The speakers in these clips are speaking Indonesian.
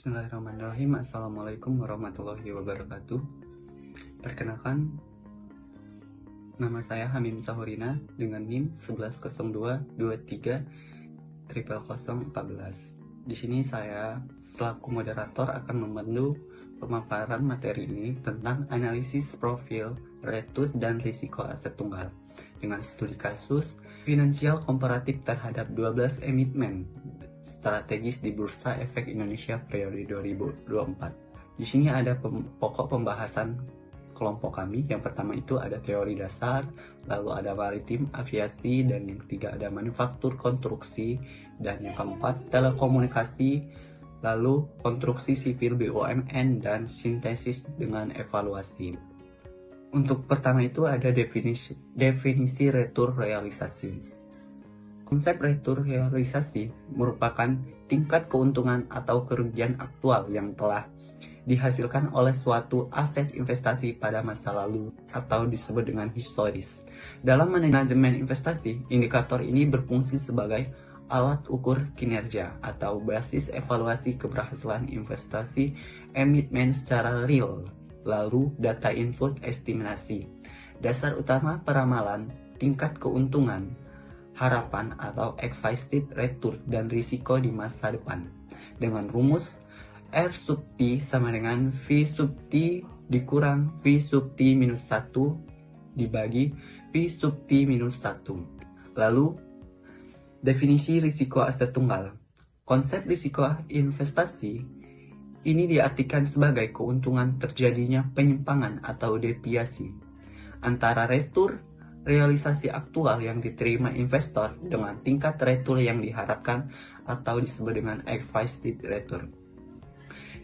Bismillahirrahmanirrahim. Assalamualaikum warahmatullahi wabarakatuh. Perkenalkan, nama saya Hamim Sahurina dengan NIM 1102330014. Di sini saya selaku moderator akan membantu pemaparan materi ini tentang analisis profil, return, dan risiko aset tunggal dengan studi kasus finansial komparatif terhadap 12 emiten strategis di Bursa Efek Indonesia periode 2024. Di sini ada pokok pembahasan kelompok kami. Yang pertama itu ada teori dasar, lalu ada maritim, aviasi, dan yang ketiga ada manufaktur konstruksi, dan yang keempat telekomunikasi, lalu konstruksi sipil BUMN, dan sintesis dengan evaluasi. Untuk pertama itu ada definisi return realisasi. Konsep return realisasi merupakan tingkat keuntungan atau kerugian aktual yang telah dihasilkan oleh suatu aset investasi pada masa lalu atau disebut dengan historis. Dalam manajemen investasi, indikator ini berfungsi sebagai alat ukur kinerja atau basis evaluasi keberhasilan investasi emiten secara real, lalu data input estimasi. Dasar utama peramalan tingkat keuntungan, harapan atau expected return dan risiko di masa depan dengan rumus R sub T sama dengan V sub T dikurang V sub T minus 1 dibagi V sub T minus 1. Lalu definisi risiko aset tunggal. Konsep risiko investasi ini diartikan sebagai keuntungan terjadinya penyimpangan atau deviasi antara return realisasi aktual yang diterima investor dengan tingkat return yang diharapkan atau disebut dengan expected return.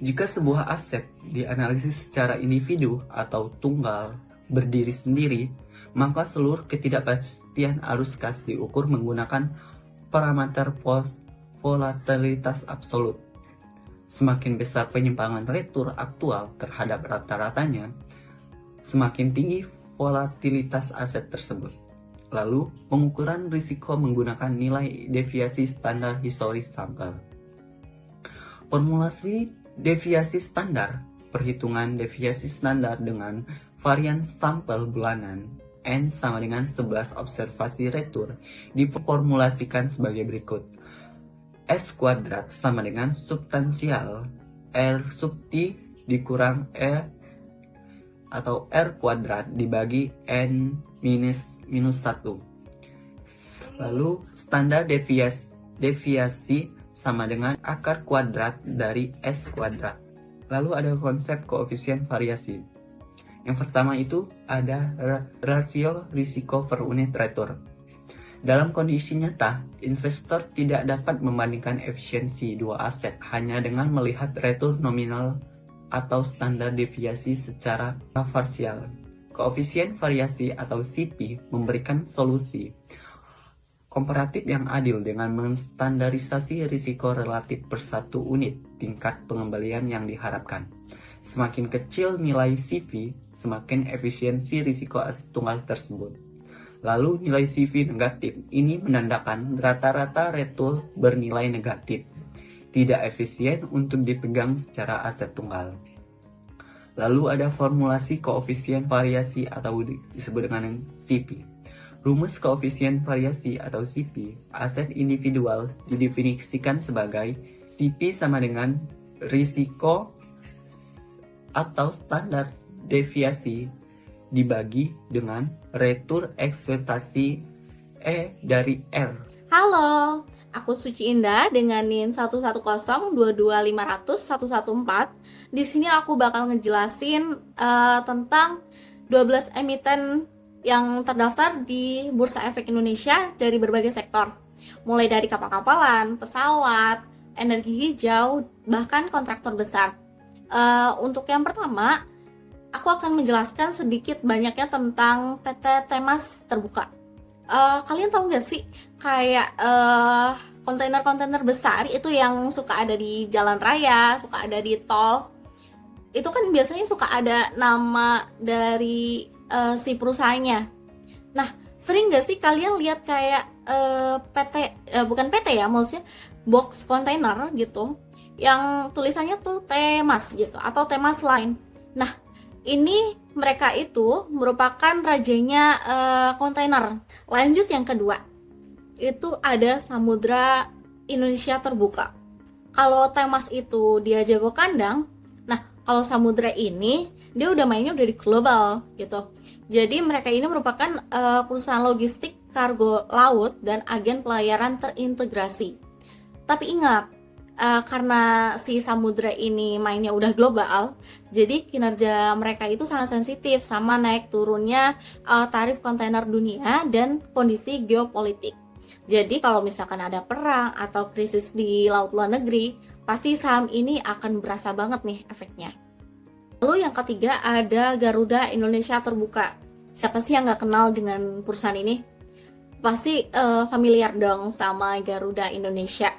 Jika sebuah aset dianalisis secara individu atau tunggal berdiri sendiri, maka seluruh ketidakpastian arus kas diukur menggunakan parameter volatilitas absolut. Semakin besar penyimpangan return aktual terhadap rata-ratanya, semakin tinggi volatilitas aset tersebut. Lalu, pengukuran risiko menggunakan nilai deviasi standar historis sampel. Formulasi deviasi standar, perhitungan deviasi standar dengan varian sampel bulanan N sama dengan 11 observasi return diformulasikan sebagai berikut. S kuadrat sama dengan substansial R sub T dikurang E atau R kuadrat dibagi N minus 1. Lalu standar deviasi sama dengan akar kuadrat dari S kuadrat. Lalu ada konsep koefisien variasi. Yang pertama itu ada rasio risiko per unit return. Dalam kondisi nyata, investor tidak dapat membandingkan efisiensi dua aset hanya dengan melihat return nominal atau standar deviasi secara parsial. Koefisien variasi atau CP memberikan solusi komparatif yang adil dengan menstandarisasi risiko relatif per satu unit tingkat pengembalian yang diharapkan. Semakin kecil nilai CP, semakin efisiensi risiko aset tunggal tersebut. Lalu nilai CV negatif ini menandakan rata-rata return bernilai negatif, tidak efisien untuk dipegang secara aset tunggal. Lalu ada formulasi koefisien variasi atau disebut dengan CP. Rumus koefisien variasi atau CP aset individual didefinisikan sebagai CP sama dengan risiko atau standar deviasi dibagi dengan return ekspektasi E dari R. Halo, aku Suci Indah dengan NIM 11022500114. Di sini aku bakal ngejelasin tentang 12 emiten yang terdaftar di Bursa Efek Indonesia dari berbagai sektor. Mulai dari kapal-kapalan, pesawat, energi hijau, bahkan kontraktor besar. Untuk yang pertama, aku akan menjelaskan sedikit banyaknya tentang PT Temas Terbuka. Kalian tahu nggak sih kayak kontainer-kontainer besar itu yang suka ada di jalan raya, suka ada di tol, itu kan biasanya suka ada nama dari si perusahaannya. Nah, sering nggak sih kalian lihat kayak PT, bukan PT ya, maksudnya box kontainer gitu, yang tulisannya tuh Temas gitu atau Temas Line. Nah, ini mereka itu merupakan rajanya kontainer. Lanjut yang kedua, itu ada Samudra Indonesia Terbuka. Kalau Temas itu dia jago kandang, nah kalau Samudra ini dia udah mainnya udah di global gitu. Jadi mereka ini merupakan perusahaan logistik kargo laut dan agen pelayaran terintegrasi. Tapi ingat, karena si Samudra ini mainnya udah global, jadi kinerja mereka itu sangat sensitif sama naik turunnya tarif kontainer dunia dan kondisi geopolitik. Jadi kalau misalkan ada perang atau krisis di laut luar negeri, pasti saham ini akan berasa banget nih efeknya. Lalu yang ketiga ada Garuda Indonesia Terbuka. Siapa sih yang nggak kenal dengan perusahaan ini? Pasti familiar dong sama Garuda Indonesia.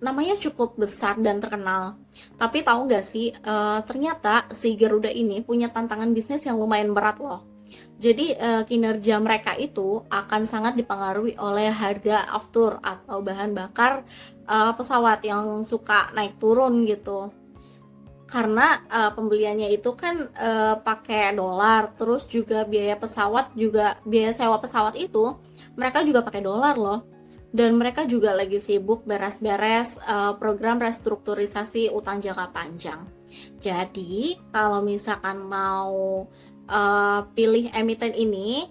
Namanya cukup besar dan terkenal. Tapi tahu nggak sih, ternyata si Garuda ini punya tantangan bisnis yang lumayan berat loh. Jadi kinerja mereka itu akan sangat dipengaruhi oleh harga aftur atau bahan bakar pesawat yang suka naik turun gitu. Karena pembeliannya itu kan pakai dolar, terus juga biaya pesawat juga biaya sewa pesawat itu mereka juga pakai dolar loh. Dan mereka juga lagi sibuk beres-beres program restrukturisasi utang jangka panjang. Jadi kalau misalkan mau pilih emiten ini,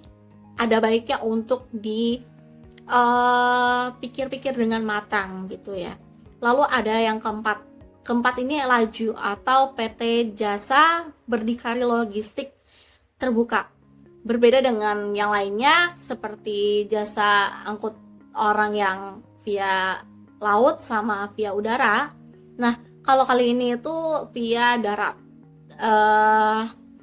ada baiknya untuk dipikir-pikir dengan matang gitu ya. Lalu ada yang keempat. Keempat ini Laju atau PT Jasa Berdikari Logistik Terbuka. Berbeda dengan yang lainnya seperti jasa angkut orang yang via laut sama via udara. Nah, kalau kali ini itu via darat.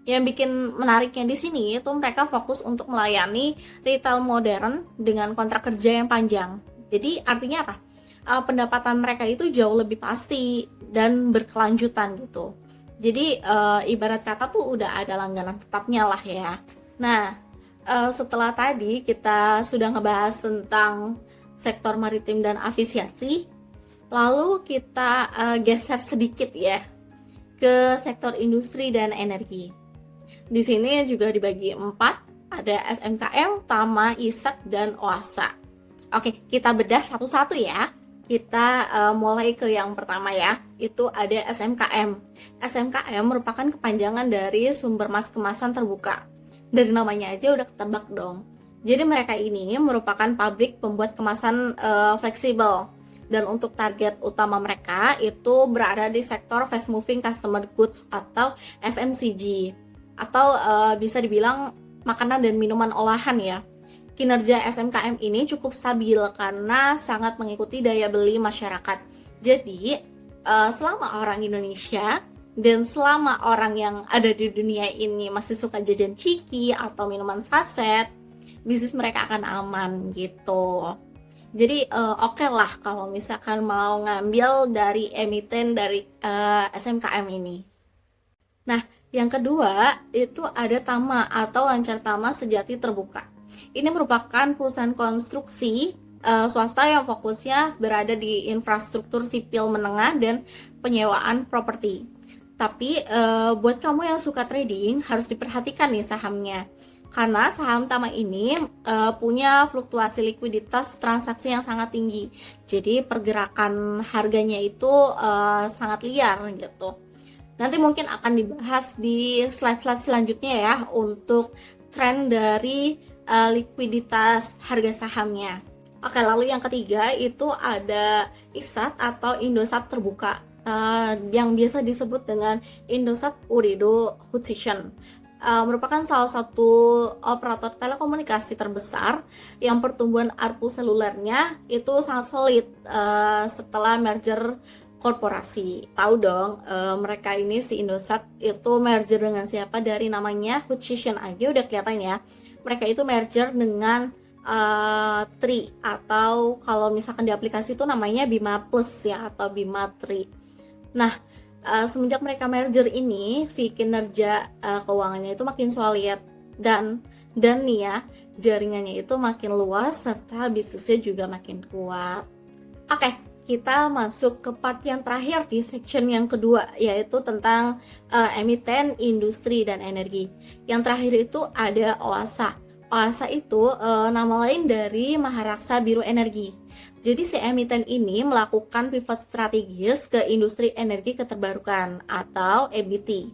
Yang bikin menariknya di sini itu mereka fokus untuk melayani retail modern dengan kontrak kerja yang panjang. Jadi artinya apa? Pendapatan mereka itu jauh lebih pasti dan berkelanjutan gitu. Jadi ibarat kata tuh udah ada langganan tetapnya lah ya. Nah, setelah tadi kita sudah ngebahas tentang sektor maritim dan aviasi, lalu kita geser sedikit ya ke sektor industri dan energi. Di sini juga dibagi 4, ada SMKM, Tama, ISEK, dan OASA. Oke, kita bedah satu-satu ya. Kita mulai ke yang pertama ya, itu ada SMKM. SMKM merupakan kepanjangan dari sumber mas kemasan terbuka. Dari namanya aja udah ketebak dong. Jadi mereka ini merupakan pabrik pembuat kemasan fleksibel. Dan untuk target utama mereka itu berada di sektor fast moving consumer goods atau FMCG. Atau bisa dibilang makanan dan minuman olahan ya. Kinerja SMKM ini cukup stabil karena sangat mengikuti daya beli masyarakat. Jadi, selama orang Indonesia dan selama orang yang ada di dunia ini masih suka jajan ciki atau minuman saset, bisnis mereka akan aman gitu. Jadi, oke lah kalau misalkan mau ngambil dari emiten dari SMKM ini. Nah, yang kedua itu ada Tama atau Lancar Tama Sejati Terbuka. Ini merupakan perusahaan konstruksi swasta yang fokusnya berada di infrastruktur sipil menengah dan penyewaan properti. Tapi buat kamu yang suka trading harus diperhatikan nih sahamnya. Karena saham Tama ini punya fluktuasi likuiditas transaksi yang sangat tinggi. Jadi pergerakan harganya itu sangat liar gitu. Nanti mungkin akan dibahas di slide-slide selanjutnya ya untuk tren dari likuiditas harga sahamnya. Oke, lalu yang ketiga itu ada ISAT atau Indosat Terbuka yang biasa disebut dengan Indosat Ooredoo Hutchison. Merupakan salah satu operator telekomunikasi terbesar yang pertumbuhan ARPU selulernya itu sangat solid setelah merger korporasi. Tahu dong, mereka ini si Indosat itu merger dengan siapa, dari namanya Hutchison aja udah kelihatan ya. Mereka itu merger dengan Tri, atau kalau misalkan di aplikasi itu namanya Bima Plus ya, atau Bima Tri. Nah, semenjak mereka merger ini, si kinerja keuangannya itu makin solid dan nih ya, jaringannya itu makin luas serta bisnisnya juga makin kuat. Oke, kita masuk ke part yang terakhir di section yang kedua, yaitu tentang emiten, industri, dan energi. Yang terakhir itu ada OASA. OASA itu nama lain dari Maharaksa Biru Energi. Jadi si emiten ini melakukan pivot strategis ke industri energi keterbarukan atau EBT,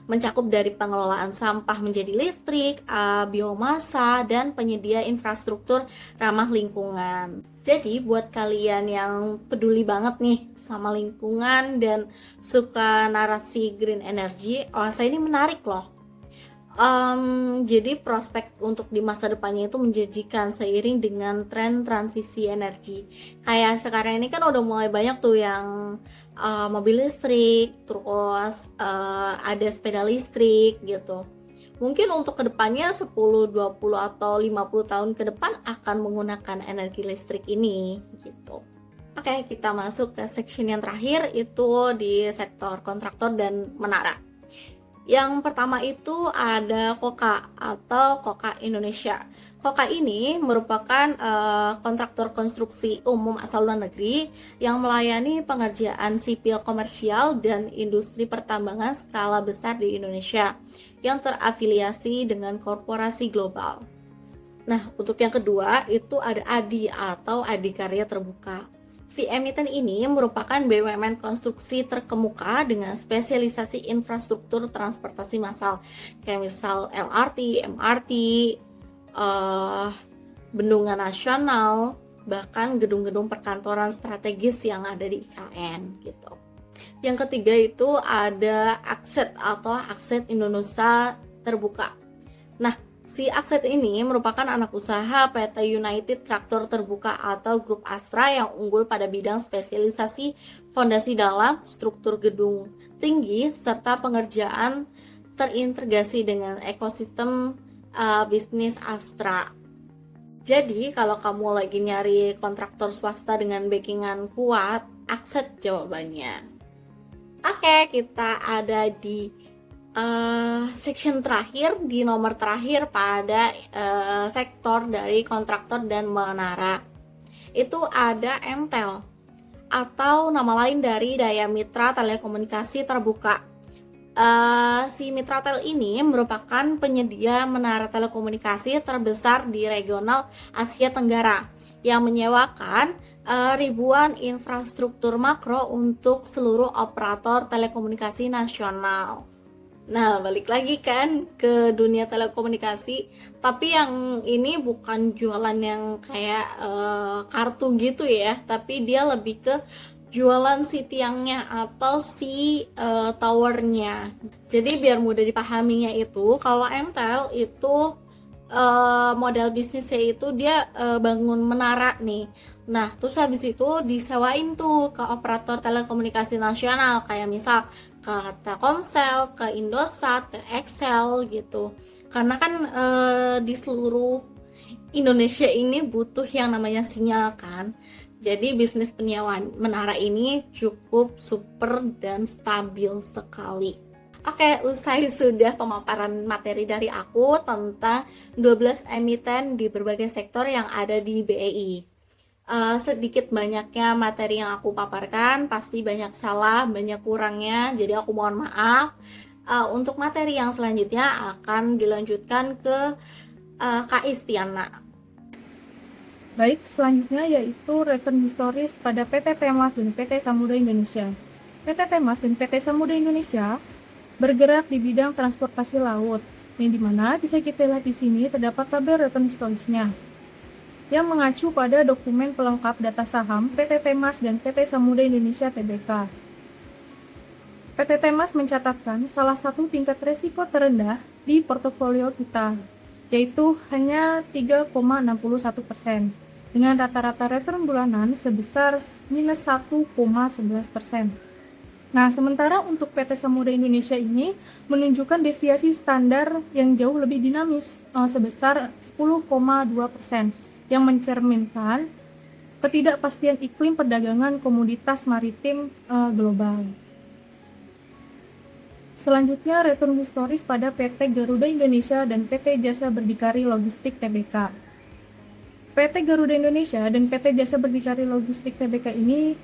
mencakup dari pengelolaan sampah menjadi listrik, biomasa, dan penyedia infrastruktur ramah lingkungan. Jadi buat kalian yang peduli banget nih sama lingkungan dan suka narasi green energy, OASA ini menarik loh. Jadi prospek untuk di masa depannya itu menjanjikan seiring dengan tren transisi energi. Kayak sekarang ini kan udah mulai banyak tuh yang mobil listrik, terus ada sepeda listrik gitu. Mungkin untuk kedepannya 10, 20, atau 50 tahun ke depan akan menggunakan energi listrik ini gitu. Oke, kita masuk ke section yang terakhir, itu di sektor kontraktor dan menara. Yang pertama itu ada KOKA atau KOKA Indonesia. KOKA ini merupakan kontraktor konstruksi umum asal luar negeri yang melayani pengerjaan sipil komersial dan industri pertambangan skala besar di Indonesia yang terafiliasi dengan korporasi global. Nah, untuk yang kedua itu ada ADI atau Adikarya Terbuka. Si emiten ini merupakan BUMN konstruksi terkemuka dengan spesialisasi infrastruktur transportasi massal, kayak misal LRT, MRT, bendungan nasional, bahkan gedung-gedung perkantoran strategis yang ada di IKN gitu. Yang ketiga itu ada Akset atau Akset Indonesia Terbuka. Nah, si Akset ini merupakan anak usaha PT United Traktor Terbuka atau Grup Astra yang unggul pada bidang spesialisasi fondasi dalam, struktur gedung tinggi, serta pengerjaan terintegrasi dengan ekosistem bisnis Astra. Jadi kalau kamu lagi nyari kontraktor swasta dengan backingan kuat, Akset jawabannya. Oke, kita ada di section terakhir, di nomor terakhir pada sektor dari kontraktor dan menara. Itu ada Entel atau nama lain dari Daya Mitra Telekomunikasi Terbuka. Si Mitratel ini merupakan penyedia menara telekomunikasi terbesar di regional Asia Tenggara yang menyewakan ribuan infrastruktur makro untuk seluruh operator telekomunikasi nasional. Nah, balik lagi kan ke dunia telekomunikasi, tapi yang ini bukan jualan yang kayak kartu gitu ya, tapi dia lebih ke jualan si tiangnya atau si towernya. Jadi biar mudah dipahaminya itu, kalau Entel itu model bisnisnya itu dia bangun menara nih. Nah, terus habis itu disewain tuh ke operator telekomunikasi nasional, kayak misal ke Telkomsel, ke Indosat, ke Excel gitu. Karena kan di seluruh Indonesia ini butuh yang namanya sinyal kan. Jadi bisnis penyewaan menara ini cukup super dan stabil sekali. Oke, usai sudah pemaparan materi dari aku tentang 12 emiten di berbagai sektor yang ada di BEI. Sedikit banyaknya materi yang aku paparkan pasti banyak salah, banyak kurangnya, jadi aku mohon maaf. Untuk materi yang selanjutnya akan dilanjutkan ke Kak Istiana. Baik, selanjutnya yaitu return historis pada PT Temas dan PT Samudra Indonesia. PT Temas dan PT Samudra Indonesia bergerak di bidang transportasi laut, yang dimana bisa kita lihat di sini terdapat tabel return historisnya yang mengacu pada dokumen pelengkap data saham PT Temas dan PT Samudra Indonesia Tbk. PT Temas mencatatkan salah satu tingkat resiko terendah di portofolio kita, yaitu hanya 3,61%, dengan rata-rata return bulanan sebesar minus 1,11%. Nah, sementara untuk PT Samudra Indonesia ini menunjukkan deviasi standar yang jauh lebih dinamis, sebesar 10,2%. Yang mencerminkan ketidakpastian iklim perdagangan komoditas maritim global. Selanjutnya, return historis pada PT Garuda Indonesia dan PT Jasa Berdikari Logistik Tbk. PT Garuda Indonesia dan PT Jasa Berdikari Logistik Tbk ini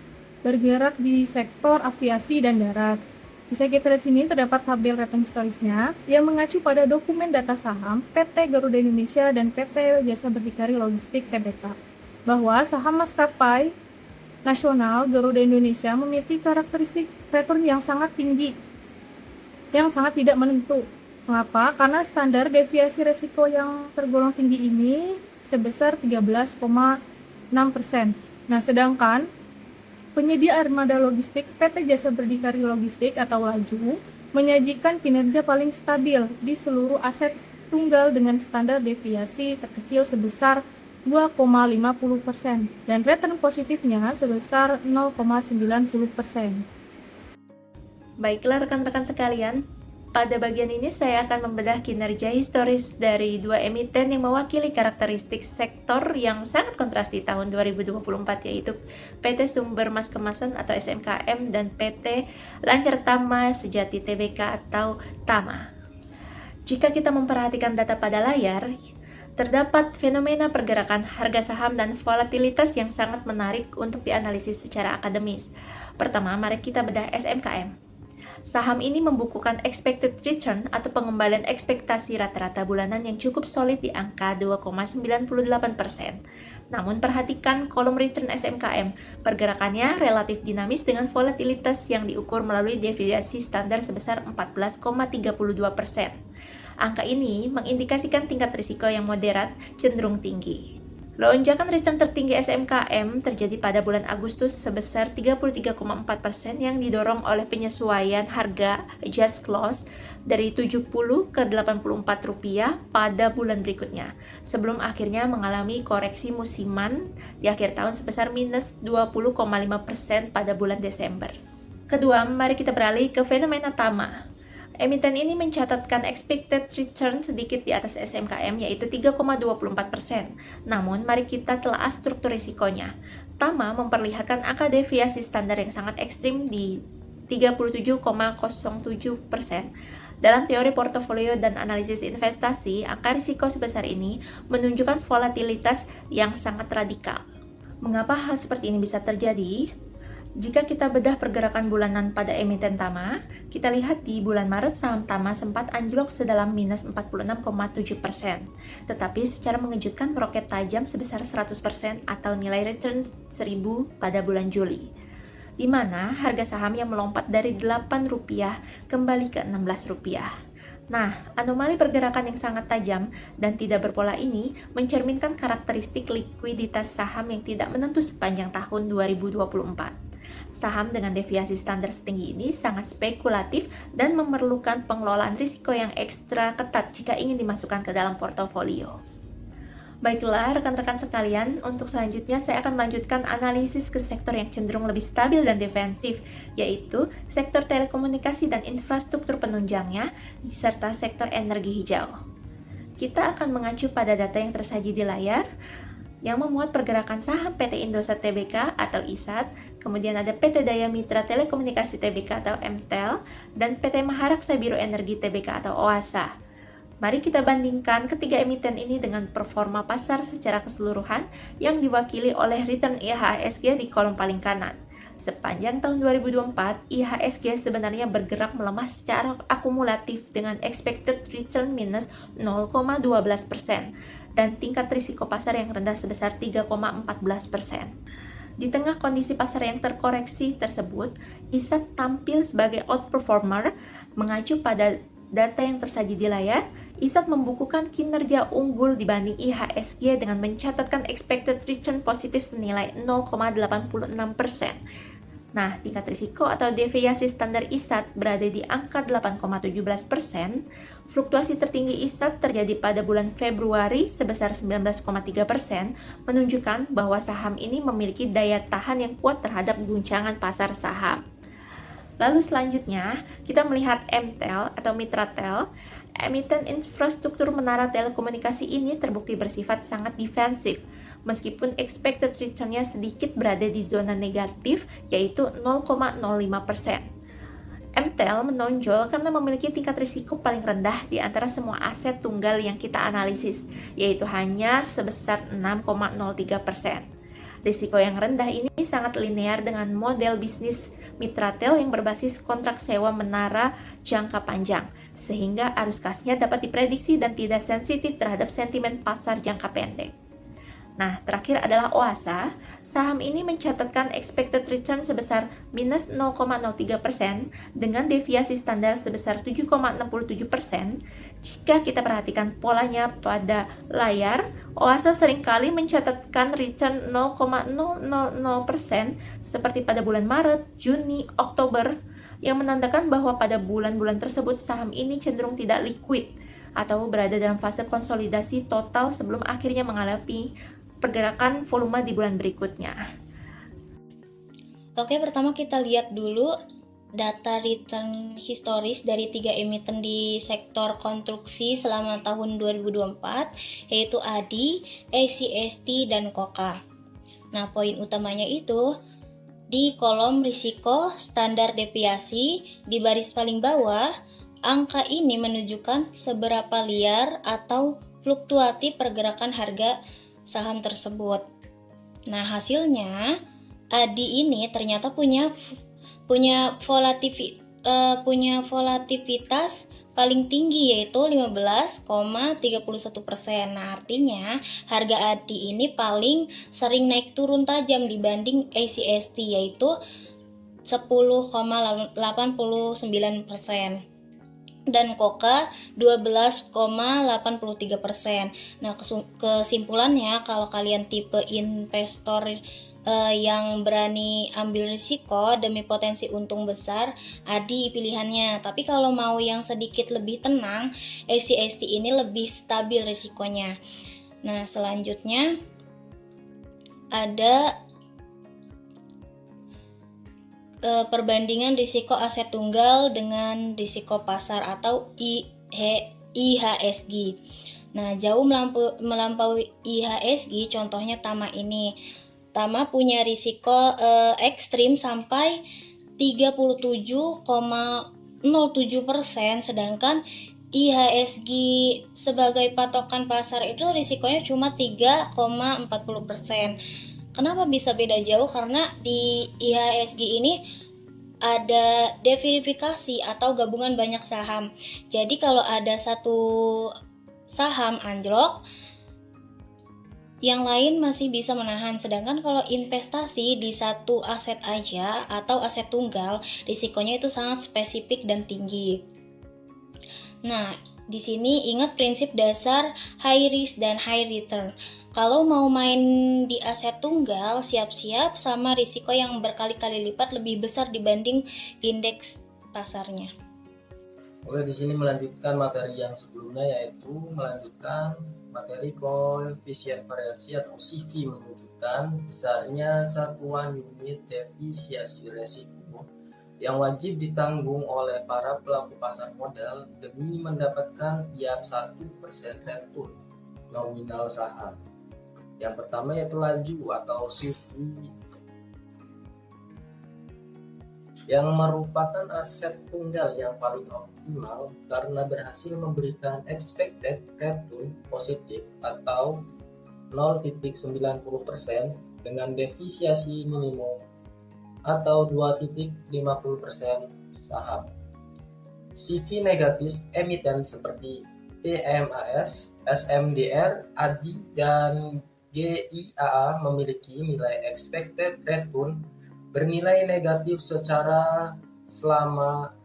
bergerak di sektor aviasi dan darat. Bisa kita lihat sini terdapat tabel rating historisnya yang mengacu pada dokumen data saham PT Garuda Indonesia dan PT Jasa Berdikari Logistik Tbk, bahwa saham maskapai nasional Garuda Indonesia memiliki karakteristik return yang sangat tinggi, yang sangat tidak menentu. Mengapa? Karena standar deviasi resiko yang tergolong tinggi ini sebesar 13,6%. Nah, sedangkan penyedia armada logistik PT Jasa Berdikari Logistik atau Laju menyajikan kinerja paling stabil di seluruh aset tunggal dengan standar deviasi terkecil sebesar 2,50% dan return positifnya sebesar 0,90%. Baiklah rekan-rekan sekalian, pada bagian ini saya akan membedah kinerja historis dari dua emiten yang mewakili karakteristik sektor yang sangat kontras di tahun 2024, yaitu PT Sumber Mas Kemasan atau SMKM dan PT Lancar Tama Sejati Tbk atau Tama. Jika kita memperhatikan data pada layar, terdapat fenomena pergerakan harga saham dan volatilitas yang sangat menarik untuk dianalisis secara akademis. Pertama, mari kita bedah SMKM. Saham ini membukukan expected return atau pengembalian ekspektasi rata-rata bulanan yang cukup solid di angka 2,98%. Namun perhatikan kolom return SMKM, pergerakannya relatif dinamis dengan volatilitas yang diukur melalui deviasi standar sebesar 14,32%. Angka ini mengindikasikan tingkat risiko yang moderat cenderung tinggi. Lonjakan return tertinggi SMKM terjadi pada bulan Agustus sebesar 33,4% yang didorong oleh penyesuaian harga adjust clause dari 70 ke 84 rupiah pada bulan berikutnya, sebelum akhirnya mengalami koreksi musiman di akhir tahun sebesar minus 20,5% pada bulan Desember. Kedua, mari kita beralih ke fenomena Tama. Emiten ini mencatatkan expected return sedikit di atas SMKM yaitu 3,24%. Namun, mari kita telah struktur risikonya. Tama memperlihatkan angka deviasi standar yang sangat ekstrim di 37,07%. Dalam teori portofolio dan analisis investasi, angka risiko sebesar ini menunjukkan volatilitas yang sangat radikal. Mengapa hal seperti ini bisa terjadi? Jika kita bedah pergerakan bulanan pada emiten Tama, kita lihat di bulan Maret saham Tama sempat anjlok sedalam minus 46,7%, tetapi secara mengejutkan meroket tajam sebesar 100% atau nilai return 1000 pada bulan Juli, di mana harga saham yang melompat dari Rp8 kembali ke Rp16. Nah, anomali pergerakan yang sangat tajam dan tidak berpola ini mencerminkan karakteristik likuiditas saham yang tidak menentu sepanjang tahun 2024. Saham dengan deviasi standar setinggi ini sangat spekulatif dan memerlukan pengelolaan risiko yang ekstra ketat jika ingin dimasukkan ke dalam portofolio. Baiklah rekan-rekan sekalian, untuk selanjutnya saya akan melanjutkan analisis ke sektor yang cenderung lebih stabil dan defensif, yaitu sektor telekomunikasi dan infrastruktur penunjangnya, serta sektor energi hijau. Kita akan mengacu pada data yang tersaji di layar, yang memuat pergerakan saham PT Indosat Tbk atau ISAT, kemudian ada PT Daya Mitra Telekomunikasi Tbk atau MTEL, dan PT Maharaksa Biro Energi Tbk atau OASA. Mari kita bandingkan ketiga emiten ini dengan performa pasar secara keseluruhan yang diwakili oleh return IHSG di kolom paling kanan. Sepanjang tahun 2024, IHSG sebenarnya bergerak melemah secara akumulatif dengan expected return minus 0,12% dan tingkat risiko pasar yang rendah sebesar 3,14%. Di tengah kondisi pasar yang terkoreksi tersebut, ISAT tampil sebagai outperformer. Mengacu pada data yang tersaji di layar, ISAT membukukan kinerja unggul dibanding IHSG dengan mencatatkan expected return positif senilai 0,86%. Nah, tingkat risiko atau deviasi standar ISAT berada di angka 8,17%. Fluktuasi tertinggi ISAT terjadi pada bulan Februari sebesar 19,3%, menunjukkan bahwa saham ini memiliki daya tahan yang kuat terhadap guncangan pasar saham. Lalu selanjutnya, kita melihat MTEL atau Mitratel. Emiten infrastruktur menara telekomunikasi ini terbukti bersifat sangat defensif, meskipun expected return-nya sedikit berada di zona negatif, yaitu 0,05%. MTEL menonjol karena memiliki tingkat risiko paling rendah di antara semua aset tunggal yang kita analisis, yaitu hanya sebesar 6,03%. Risiko yang rendah ini sangat linear dengan model bisnis Mitratel yang berbasis kontrak sewa menara jangka panjang, sehingga arus kasnya dapat diprediksi dan tidak sensitif terhadap sentimen pasar jangka pendek. Nah, terakhir adalah OASA. Saham ini mencatatkan expected return sebesar minus 0,03% dengan deviasi standar sebesar 7,67%. Jika kita perhatikan polanya pada layar, OASA seringkali mencatatkan return 0,000% seperti pada bulan Maret, Juni, Oktober, yang menandakan bahwa pada bulan-bulan tersebut saham ini cenderung tidak liquid atau berada dalam fase konsolidasi total sebelum akhirnya mengalami pergerakan volume di bulan berikutnya. Oke, pertama kita lihat dulu data return historis dari 3 emiten di sektor konstruksi selama tahun 2024, yaitu ADI, ACST, dan KOKA. Nah, poin utamanya itu di kolom risiko standar deviasi di baris paling bawah, angka ini menunjukkan seberapa liar atau fluktuatif pergerakan harga saham tersebut. Nah, hasilnya ADI ini ternyata punya volatilitas paling tinggi, yaitu 15,31%. Nah, artinya harga ADI ini paling sering naik turun tajam dibanding ACST, yaitu 10,89%. dan KOKA 12,83%. Nah, kesimpulannya kalau kalian tipe investor yang berani ambil risiko demi potensi untung besar, ADI pilihannya. Tapi kalau mau yang sedikit lebih tenang, ACST ini lebih stabil risikonya. Nah, selanjutnya ada perbandingan risiko aset tunggal dengan risiko pasar atau IHSG. Nah, jauh melampaui IHSG, contohnya Tama ini. Tama punya risiko ekstrim sampai 37,07%, sedangkan IHSG sebagai patokan pasar itu risikonya cuma 3,40%. Kenapa bisa beda jauh? Karena di IHSG ini ada diverifikasi atau gabungan banyak saham. Jadi kalau ada satu saham anjlok, yang lain masih bisa menahan. Sedangkan kalau investasi di satu aset aja atau aset tunggal, risikonya itu sangat spesifik dan tinggi. Nah, di sini ingat prinsip dasar high risk dan high return. Kalau mau main di aset tunggal, siap-siap sama risiko yang berkali-kali lipat lebih besar dibanding indeks pasarnya. Oke, di sini melanjutkan materi yang sebelumnya, yaitu melanjutkan materi koefisien variasi atau CV, menunjukkan besarnya satuan unit defisiasi risiko yang wajib ditanggung oleh para pelaku pasar modal demi mendapatkan tiap 1% return nominal saham. Yang pertama yaitu laju atau CV, yang merupakan aset tunggal yang paling optimal karena berhasil memberikan expected return positif atau 0,90% dengan defisiasi minimum atau 2,50% saham. CV negatif emiten seperti TMAS, SMDR, ADI, dan GIAA memiliki nilai expected return bernilai negatif secara selama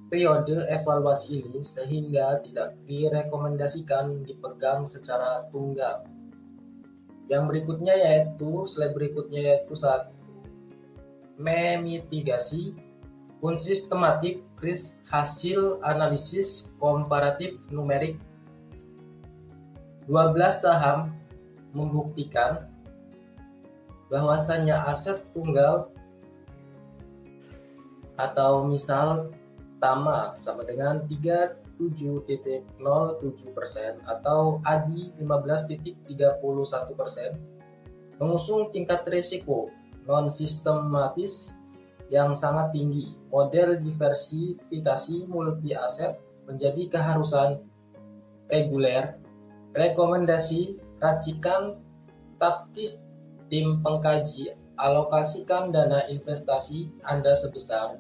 periode evaluasi ini, sehingga tidak direkomendasikan dipegang secara tunggal. Yang berikutnya yaitu slide berikutnya yaitu 1. Memitigasi unsystematic risk hasil analisis komparatif numerik. 12 saham membuktikan bahwasannya aset tunggal atau misal Tama sama dengan 37,07% atau ADI 15,31%, mengusung tingkat risiko non-sistematis yang sangat tinggi. Model diversifikasi multi aset menjadi keharusan reguler. Rekomendasi racikan taktis tim pengkaji alokasikan dana investasi Anda sebesar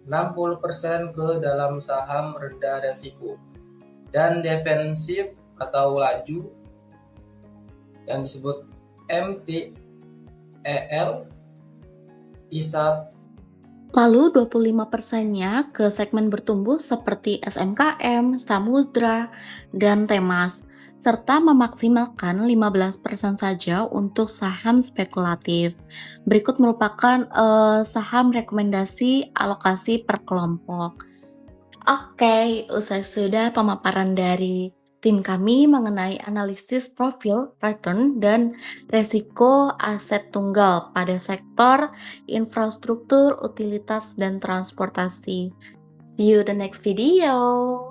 60% ke dalam saham rendah resiko dan defensif atau laju yang disebut MTEL ISA. Lalu 25%-nya ke segmen bertumbuh seperti SMKM, Samudra, dan Temas, serta memaksimalkan 15% saja untuk saham spekulatif. Berikut merupakan saham rekomendasi alokasi per kelompok. Oke, usai sudah pemaparan dari tim kami mengenai analisis profil, return, dan resiko aset tunggal pada sektor infrastruktur, utilitas, dan transportasi. See you the next video.